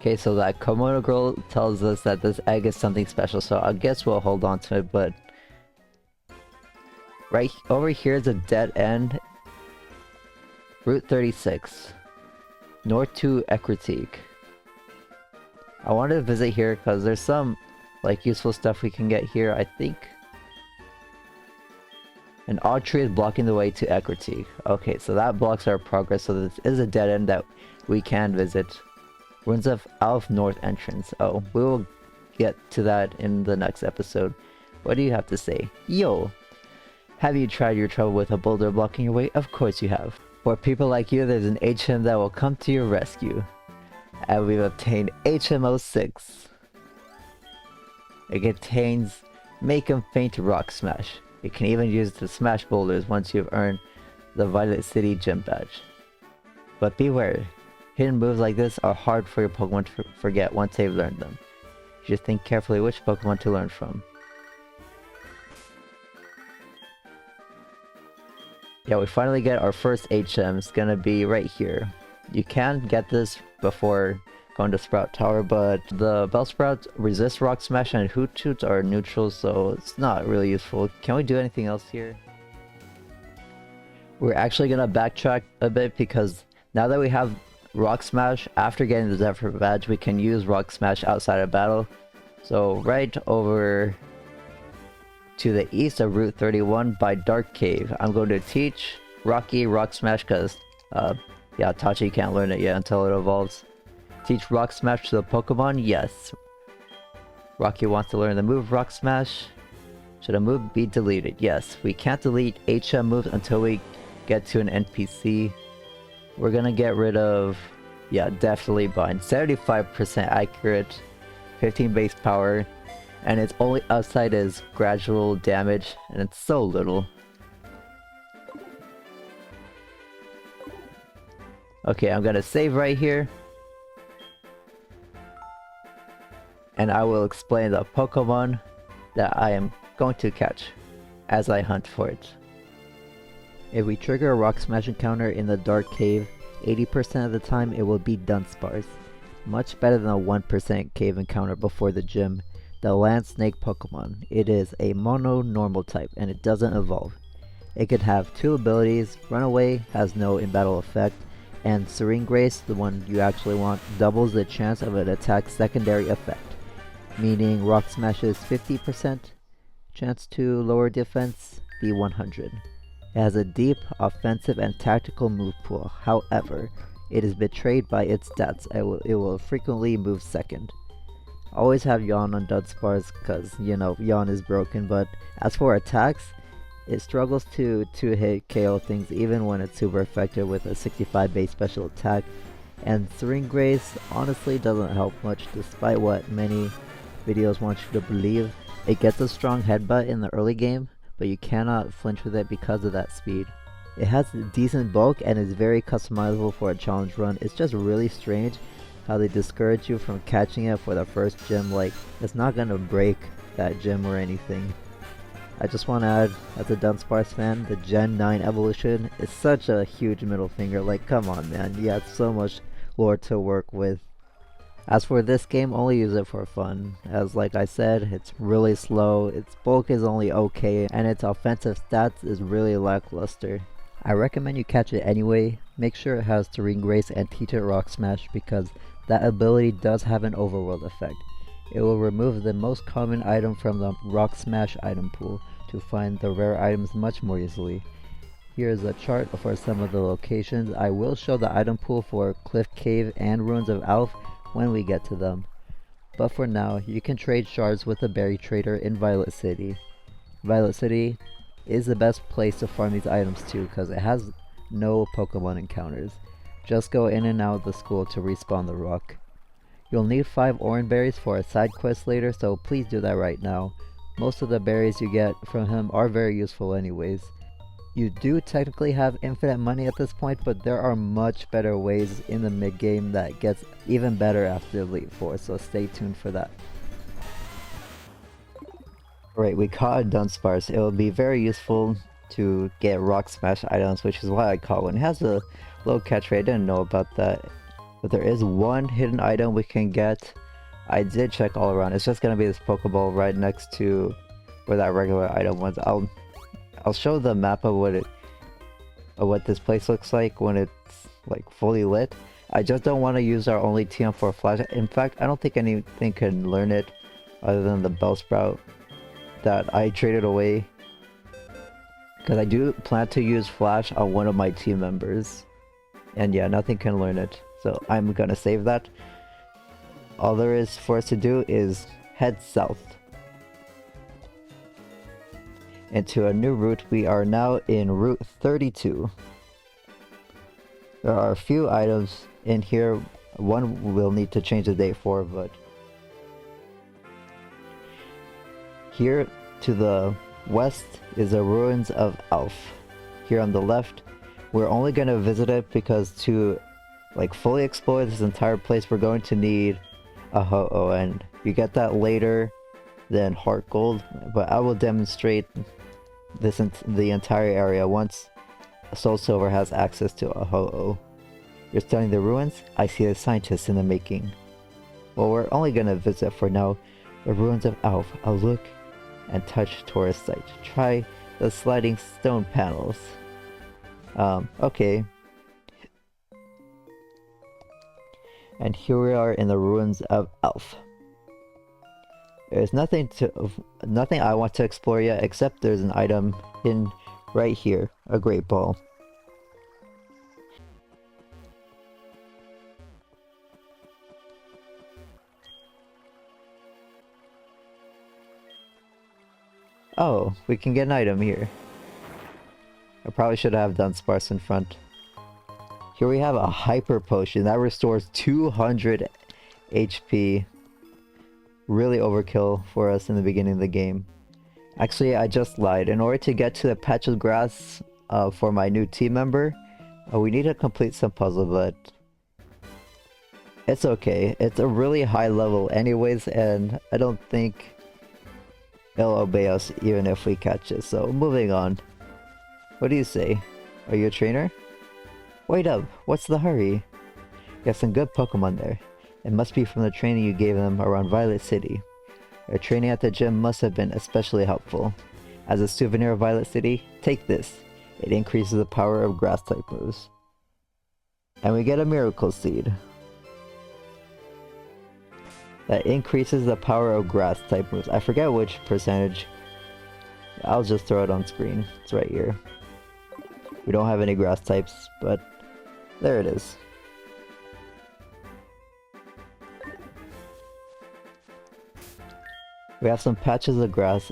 Okay, so that Komodo girl tells us that this egg is something special, so I guess we'll hold on to it, but... Right over here is a dead end. Route 36. North to Ecritique. I wanted to visit here because there's some, like, useful stuff we can get here, I think. An odd tree is blocking the way to Ecritique. Okay, so that blocks our progress, so this is a dead end that we can visit. Ruins of Alph North entrance. Oh, we will get to that in the next episode. What do you have to say? Yo! Have you tried your trouble with a boulder blocking your way? Of course you have. For people like you, there's an HM that will come to your rescue. And we've obtained HM06. It contains Make 'em Faint Rock Smash. You can even use it to smash boulders once you've earned the Violet City Gym Badge. But beware, hidden moves like this are hard for your Pokemon to forget once they've learned them. You should think carefully which Pokemon to learn from. Yeah, we finally get our first HM. It's gonna be right here. You can get this before going to Sprout Tower, but the Bellsprouts resist Rock Smash and Hoothoots are neutral, so it's not really useful. Can we do anything else here? We're actually gonna backtrack a bit because now that we have Rock Smash, after getting the Zephyr Badge, we can use Rock Smash outside of battle. So right over to the east of Route 31 by Dark Cave, I'm going to teach Rocky Rock Smash because, yeah, Tachi can't learn it yet until it evolves. Teach Rock Smash to the Pokemon? Yes. Rocky wants to learn the move Rock Smash. Should a move be deleted? Yes. We can't delete HM moves until we get to an NPC. We're gonna get rid of... yeah, definitely Bind. 75% accurate, 15 base power, and its only upside is gradual damage, and it's so little. Okay, I'm gonna save right here. And I will explain the Pokemon that I am going to catch as I hunt for it. If we trigger a Rock Smash encounter in the Dark Cave, 80% of the time it will be Dunsparce. Much better than a 1% cave encounter before the gym. The Land Snake Pokemon. It is a mono normal type and it doesn't evolve. It can have two abilities. Runaway has no in-battle effect, and Serene Grace, the one you actually want, doubles the chance of an attack's secondary effect. Meaning Rock Smash's 50% chance to lower defense be 100. It has a deep offensive and tactical move pool. However, it is betrayed by its stats. It will frequently move second. Always have Yawn on Dunsparce because, you know, Yawn is broken, but as for attacks, it struggles to hit KO things even when it's super effective with a 65 base special attack. And Serene Grace honestly doesn't help much despite what many videos want you to believe. It gets a strong headbutt in the early game, but you cannot flinch with it because of that speed. It has decent bulk and is very customizable for a challenge run. It's just really strange how they discourage you from catching it for the first gym. Like, it's not gonna break that gym or anything. I just want to add, as a Dunsparce fan, the Gen 9 evolution is such a huge middle finger. Like, come on man, you have so much lore to work with. As for this game, only use it for fun, as like I said, it's really slow, its bulk is only okay, and its offensive stats is really lackluster. I recommend you catch it anyway. Make sure it has Serene Grace and teach it Rock Smash because that ability does have an overworld effect. It will remove the most common item from the Rock Smash item pool to find the rare items much more easily. Here is a chart for some of the locations. I will show the item pool for Cliff Cave and Ruins of Alph when we get to them. But for now, you can trade shards with the berry trader in Violet City. Violet City is the best place to farm these items too because it has no Pokemon encounters. Just go in and out of the school to respawn the rock. You'll need 5 orange berries for a side quest later, so please do that right now. Most of the berries you get from him are very useful anyways. You do technically have infinite money at this point, but there are much better ways in the mid game that gets even better after Elite Four, so stay tuned for that. Alright, we caught a Dunsparce. It will be very useful to get Rock Smash items, which is why I caught one. It has a low catch rate, I didn't know about that. But there is one hidden item we can get. I did check all around. It's just gonna be this Pokeball right next to where that regular item was. I'll show the map of what this place looks like when it's like fully lit. I just don't want to use our only TM for a flash. In fact, I don't think anything can learn it other than the Bellsprout that I traded away. Because I do plan to use Flash on one of my team members. And yeah, nothing can learn it. So I'm gonna save that. All there is for us to do is head south into a new route. We are now in Route 32. There are a few items in here. One we'll need to change the date for, but here to the west is the ruins of Alph. Here on the left, we're only going to visit it because to like fully explore this entire place we're going to need a Ho-Oh, and you get that later than HeartGold, but I will demonstrate the entire area once SoulSilver has access to a Ho-Oh. You're studying the ruins? I see the scientists in the making. Well, we're only gonna visit for now the ruins of Alph. A look and touch tourist site. Try the sliding stone panels. Okay. And here we are in the ruins of Alph. There's nothing I want to explore yet, except there's an item hidden right here, a great ball. Oh, we can get an item here. I probably should have done sparse in front. Here we have a hyper potion that restores 200 HP. Really overkill for us in the beginning of the game. Actually, I just lied. In order to get to the patch of grass for my new team member, we need to complete some puzzle, but it's okay. It's a really high level anyways, and I don't think it'll obey us even if we catch it. So moving on. What do you say? Are you a trainer? Wait up, what's the hurry? You have some good Pokemon there. It must be from the training you gave them around Violet City. Your training at the gym must have been especially helpful. As a souvenir of Violet City, take this. It increases the power of grass type moves. And we get a Miracle Seed. That increases the power of grass type moves. I forget which percentage. I'll just throw it on screen. It's right here. We don't have any grass types, but there it is. We have some patches of grass.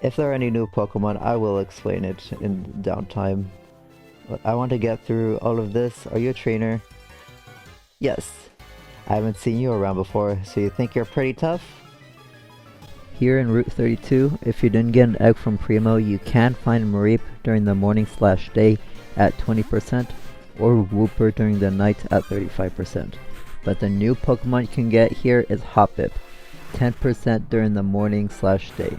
If there are any new Pokemon, I will explain it in downtime. But I want to get through all of this. Are you a trainer? Yes. I haven't seen you around before, so you think you're pretty tough? Here in Route 32, if you didn't get an egg from Primo, you can find Mareep during the morning/day at 20%, or Wooper during the night at 35%. But the new Pokemon you can get here is Hoppip, 10% during the morning/day.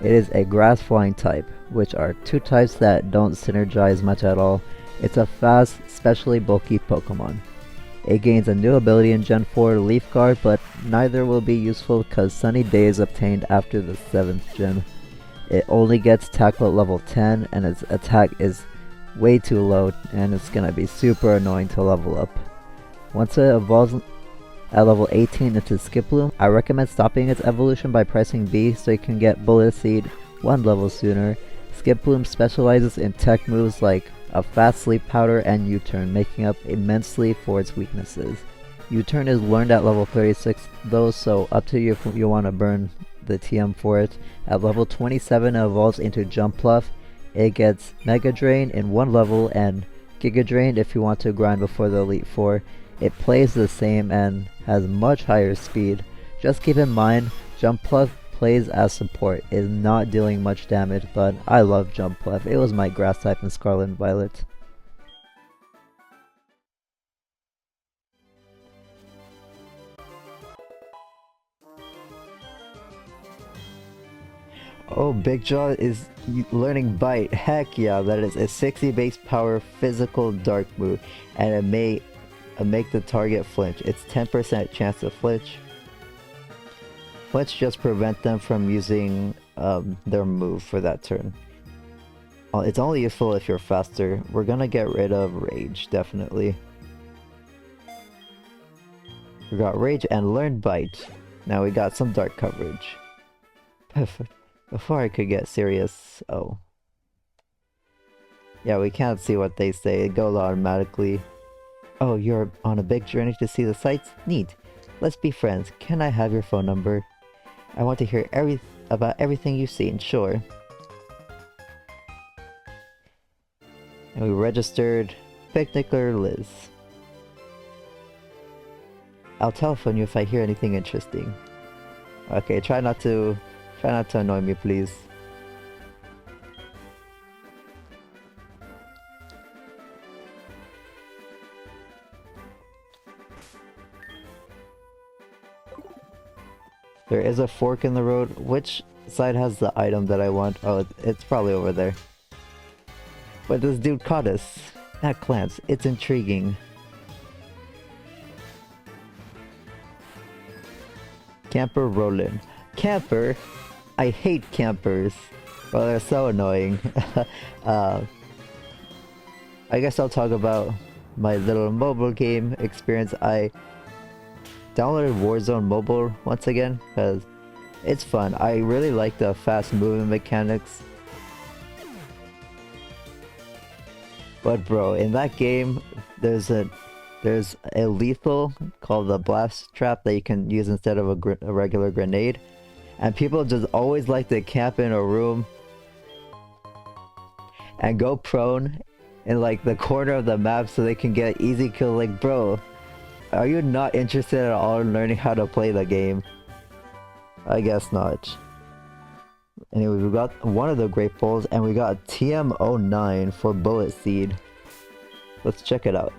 It is a grass flying type, which are two types that don't synergize much at all. It's a fast, especially bulky Pokemon. It gains a new ability in Gen 4, Leaf Guard, but neither will be useful because Sunny Day is obtained after the 7th gen. It only gets tackle at level 10 and its attack is way too low and it's gonna be super annoying to level up. Once it evolves at level 18 into Skiploom, I recommend stopping its evolution by pressing B so you can get Bullet Seed one level sooner. Skiploom specializes in tech moves like a fast sleep powder and U-turn, making up immensely for its weaknesses. U-turn is learned at level 36 though, so up to you if you want to burn the TM for it. At level 27 it evolves into Jumpluff. It gets Mega Drain in one level and Giga Drain if you want to grind before the Elite Four. It plays the same and has much higher speed. Just keep in mind, Jumpluff plays as support, is not dealing much damage, but I love Jumpluff. It was my grass type in Scarlet and Violet. Oh, Big Jaw is learning Bite. Heck yeah, that is a 60 base power physical dark move, and it may make the target flinch. It's 10% chance to flinch. Flinch just prevent them from using their move for that turn. It's only useful if you're faster. We're gonna get rid of Rage, definitely. We got Rage and Learned Bite. Now we got some Dark coverage. Before I could get serious... Oh. Yeah, we can't see what they say. It goes automatically. Oh, you're on a big journey to see the sights? Neat. Let's be friends. Can I have your phone number? I want to hear about everything you've seen, sure. And we registered Picnicker Liz. I'll telephone you if I hear anything interesting. Okay, try not to annoy me, please. There is a fork in the road. Which side has the item that I want? Oh, it's probably over there. But this dude caught us. At glance, it's intriguing. Camper Rollin. Camper? I hate campers. Well, they're so annoying. I guess I'll talk about my little mobile game experience. I downloaded Warzone Mobile once again because it's fun. I really like the fast movement mechanics. But bro, in that game, there's a lethal called the blast trap that you can use instead of a regular grenade. And people just always like to camp in a room and go prone in like the corner of the map so they can get easy kill. Like bro, are you not interested at all in learning how to play the game? I guess not. Anyway, we got one of the great pulls and we got TM09 for Bullet Seed. Let's check it out.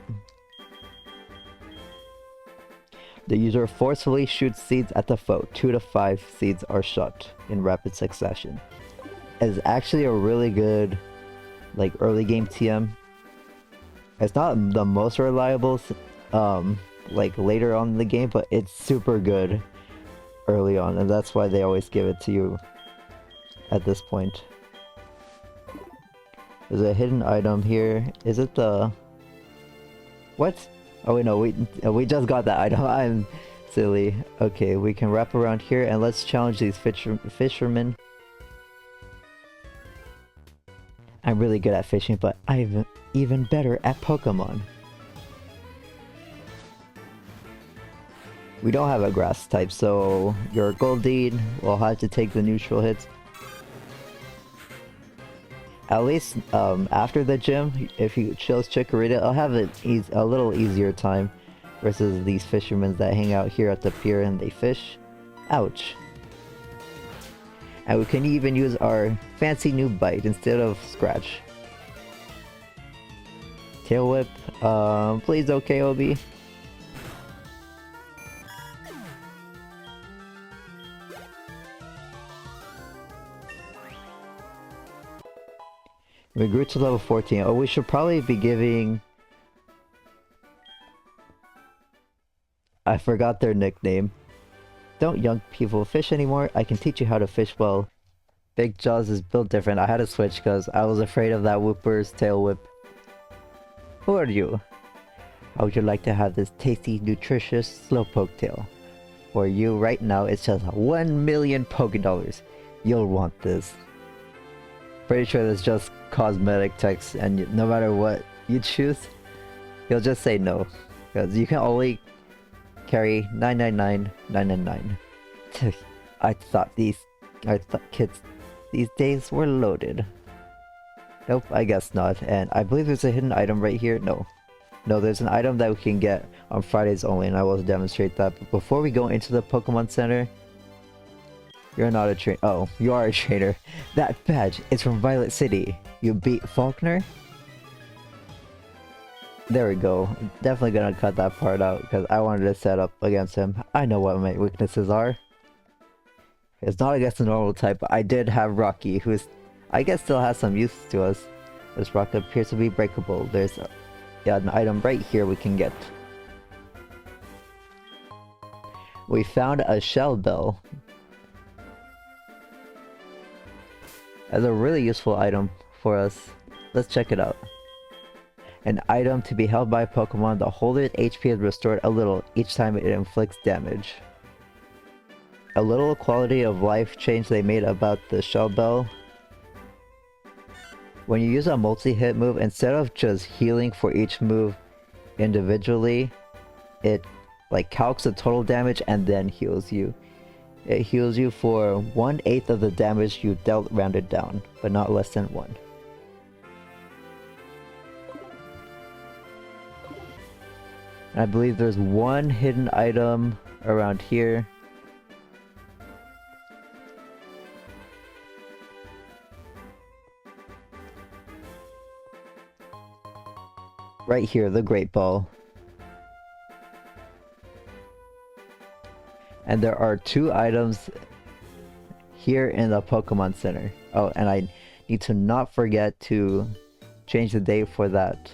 The user forcefully shoots seeds at the foe. 2 to 5 seeds are shot in rapid succession. It's actually a really good like early game TM. It's not the most reliable like later on in the game, but it's super good early on, and that's why they always give it to you at this point. There's a hidden item here. Is it the... What? Oh wait, no, we just got that item. I'm silly. Okay, we can wrap around here and let's challenge these fishermen. I'm really good at fishing, but I'm even better at Pokemon. We don't have a grass type, so your Goldeen will have to take the neutral hits. At least after the gym, if you chose Chikorita, I'll have a little easier time versus these fishermen that hang out here at the pier and they fish. Ouch. And we can even use our fancy new bite instead of Scratch. Tail Whip, please don't KO me. We grew to level 14. Oh, we should probably be giving... I forgot their nickname. Don't young people fish anymore? I can teach you how to fish well. Big Jaws is built different. I had to switch because I was afraid of that Whooper's tail whip. Who are you? How would you like to have this tasty, nutritious Slowpoke tail? For you right now, it's just 1 million Pokédollars. You'll want this. Pretty sure there's just cosmetic text, and no matter what you choose, he'll just say no. Because you can only carry 999,999. I thought kids these days were loaded. Nope, I guess not. And I believe there's a hidden item right here. No, there's an item that we can get on Fridays only, and I will demonstrate that. But before we go into the Pokemon Center, you're not a trainer. Oh, you are a trainer. That badge, it's from Violet City. You beat Faulkner? There we go. Definitely gonna cut that part out because I wanted to set up against him. I know what my weaknesses are. It's not against the normal type, but I did have Rocky, who's I guess still has some use to us. This rock appears to be breakable. There's an item right here we can get. We found a shell bell. That's a really useful item for us. Let's check it out. An item to be held by a Pokemon. The holder's HP is restored a little each time it inflicts damage. A little quality of life change they made about the shell bell. When you use a multi-hit move, instead of just healing for each move individually, it like calcs the total damage and then heals you. It heals you for 1/8 of the damage you dealt rounded down, but not less than 1. I believe there's one hidden item around here. Right here, the Great Ball. And there are 2 items here in the Pokemon Center. Oh, and I need to not forget to change the date for that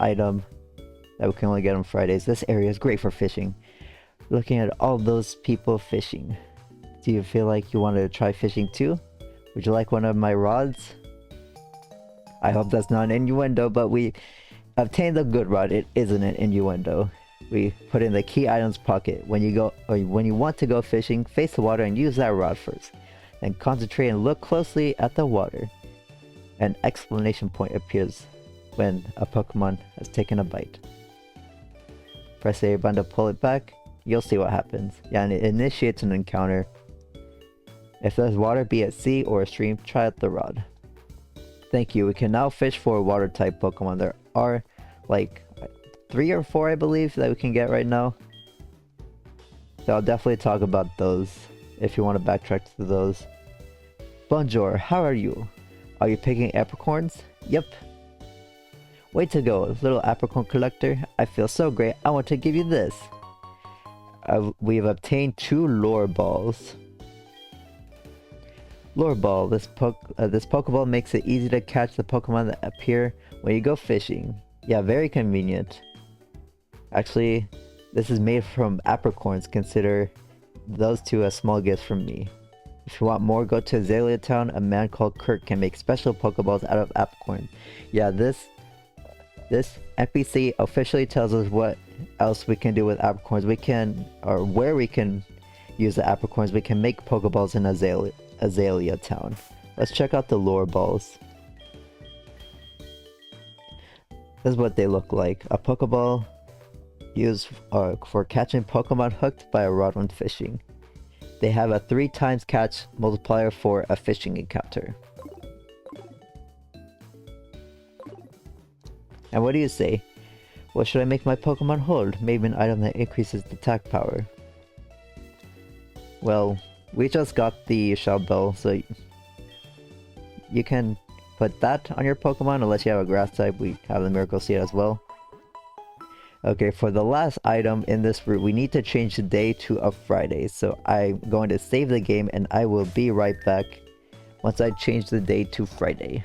item that we can only get on Fridays. This area is great for fishing. Looking at all those people fishing. Do you feel like you want to try fishing too? Would you like one of my rods? I hope that's not an innuendo, but we obtained the good rod. It isn't an innuendo. We put in the key items pocket. When you want to go fishing, face the water and use that rod first. Then concentrate and look closely at the water. An exclamation point appears when a Pokemon has taken a bite. Press A button to pull it back. You'll see what happens. Yeah, and it initiates an encounter. If there's water, be it sea or a stream, try out the rod. Thank you. We can now fish for water type Pokemon. There are like 3 or 4 I believe that we can get right now. So I'll definitely talk about those if you want to backtrack to those. Bonjour, how are you? Are you picking apricorns? Yep. Way to go, little apricorn collector. I feel so great. I want to give you this. We've obtained 2 lure balls. Lure ball. This Pokeball makes it easy to catch the Pokemon that appear when you go fishing. Yeah, very convenient. Actually, this is made from apricorns. Consider those 2 as small gifts from me. If you want more, go to Azalea Town. A man called Kurt can make special Pokeballs out of apricorn. Yeah, this NPC officially tells us what else we can do with apricorns. We can, or where we can use the apricorns. We can make Pokeballs in Azalea Town. Let's check out the lure balls. This is what they look like. A Pokeball used for catching Pokemon hooked by a rod when fishing. They have a 3 times catch multiplier for a fishing encounter. And what do you say? What should I make my Pokemon hold? Maybe an item that increases the attack power. Well, we just got the shell bell, so you can put that on your Pokemon unless you have a grass type. We have the Miracle Seed as well. Okay, for the last item in this route, we need to change the day to a Friday. So I'm going to save the game and I will be right back once I change the day to Friday.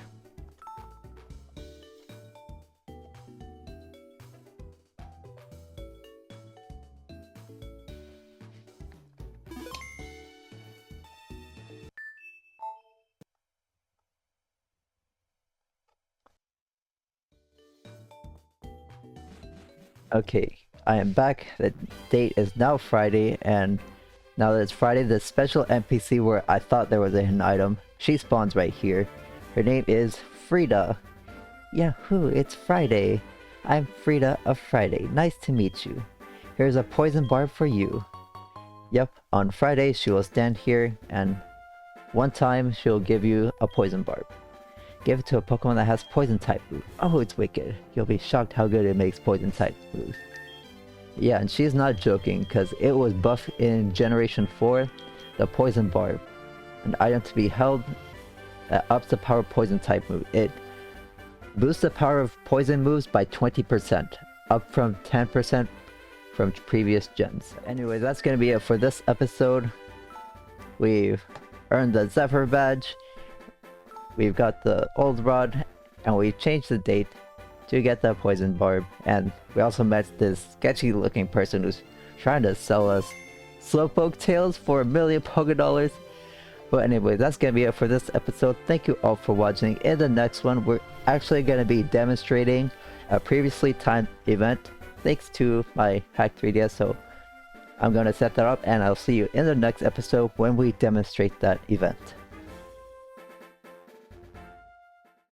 Okay, I am back. The date is now Friday, and now that it's Friday, the special NPC where I thought there was a hidden item, she spawns right here. Her name is Frida. Yahoo, it's Friday. I'm Frida of Friday. Nice to meet you. Here's a poison barb for you. Yep, on Friday she will stand here, and one time she'll give you a poison barb. Give it to a Pokemon that has poison type move. Oh, it's wicked. You'll be shocked how good it makes poison type moves. Yeah, and she's not joking, because it was buffed in Generation 4, the Poison Barb. An item to be held that ups the power of poison type move. It boosts the power of poison moves by 20%, up from 10% from previous gens. Anyway, that's going to be it for this episode. We've earned the Zephyr badge. We've got the old rod, and we've changed the date to get the poison barb. And we also met this sketchy looking person who's trying to sell us Slowpoke tails for $1 million Pokédollars. But anyway, that's gonna be it for this episode. Thank you all for watching. In the next one, we're actually gonna be demonstrating a previously timed event thanks to my hacked 3DS. So I'm gonna set that up and I'll see you in the next episode when we demonstrate that event.